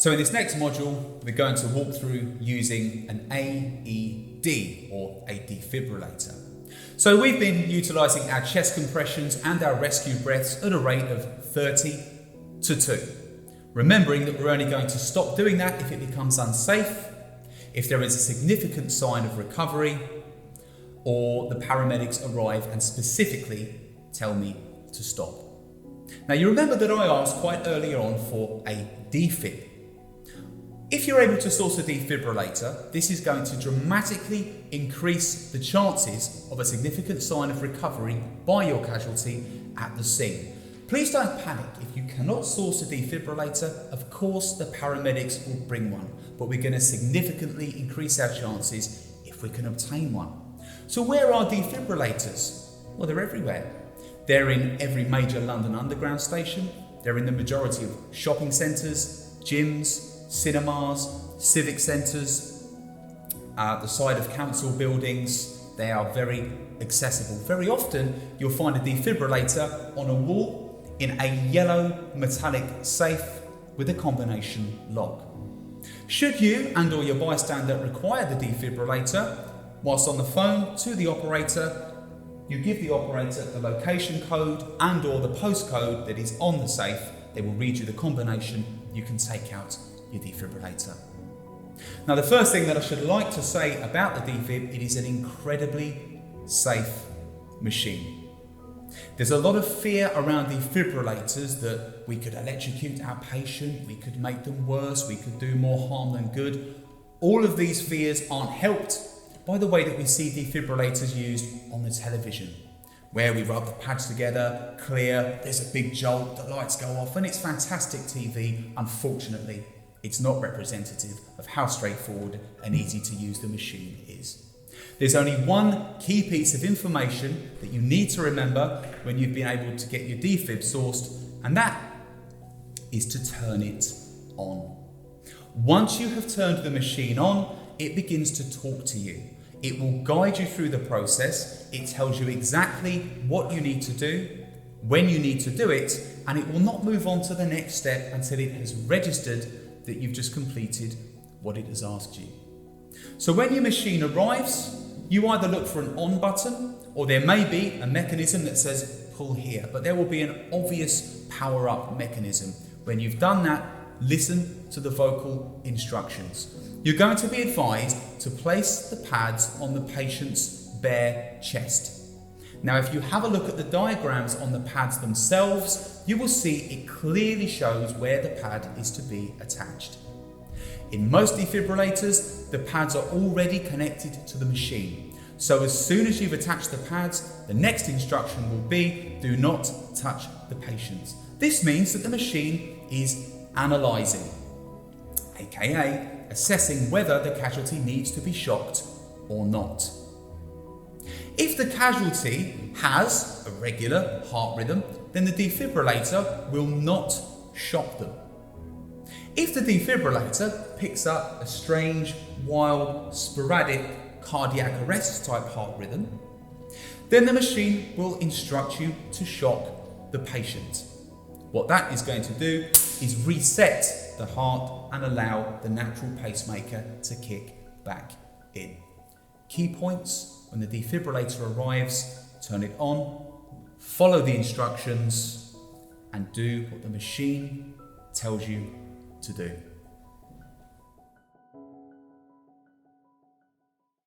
So in this next module, we're going to walk through using an AED, or a defibrillator. So we've been utilising our chest compressions and our rescue breaths at a rate of 30 to 2. Remembering that we're only going to stop doing that if it becomes unsafe, if there is a significant sign of recovery, or the paramedics arrive and specifically tell me to stop. Now you remember that I asked quite earlier on for a defib. If you're able to source a defibrillator, this is going to dramatically increase the chances of a significant sign of recovery by your casualty at the scene. Please don't panic. If you cannot source a defibrillator, of course the paramedics will bring one, but we're going to significantly increase our chances if we can obtain one. So where are defibrillators? Well, they're everywhere. They're in every major London Underground station. They're in the majority of shopping centres, gyms, cinemas, civic centres, the side of council buildings. They are very accessible. Very often you'll find a defibrillator on a wall in a yellow metallic safe with a combination lock. Should you and or your bystander require the defibrillator, whilst on the phone to the operator, you give the operator the location code and or the postcode that is on the safe. They will read you the combination. You can take out your defibrillator. Now the first thing that I should like to say about the defib, it is an incredibly safe machine. There's a lot of fear around defibrillators that we could electrocute our patient, we could make them worse, we could do more harm than good. All of these fears aren't helped by the way that we see defibrillators used on the television, where we rub the pads together, clear, there's a big jolt, the lights go off, and it's fantastic TV. Unfortunately, it's not representative of how straightforward and easy to use the machine is. There's only one key piece of information that you need to remember when you've been able to get your defib sourced, and that is to turn it on. Once you have turned the machine on, it begins to talk to you. It will guide you through the process. It tells you exactly what you need to do, when you need to do it, and it will not move on to the next step until it has registered that you've just completed what it has asked you. So when your machine arrives, you either look for an on button, or there may be a mechanism that says pull here, but there will be an obvious power up mechanism. When you've done that, listen to the vocal instructions. You're going to be advised to place the pads on the patient's bare chest. Now, if you have a look at the diagrams on the pads themselves, you will see it clearly shows where the pad is to be attached. In most defibrillators, the pads are already connected to the machine. So as soon as you've attached the pads, the next instruction will be, do not touch the patient. This means that the machine is analysing, aka assessing whether the casualty needs to be shocked or not. If the casualty has a regular heart rhythm, then the defibrillator will not shock them. If the defibrillator picks up a strange, wild, sporadic cardiac arrest type heart rhythm, then the machine will instruct you to shock the patient. What that is going to do is reset the heart and allow the natural pacemaker to kick back in. Key points: when the defibrillator arrives, turn it on, follow the instructions, and do what the machine tells you to do.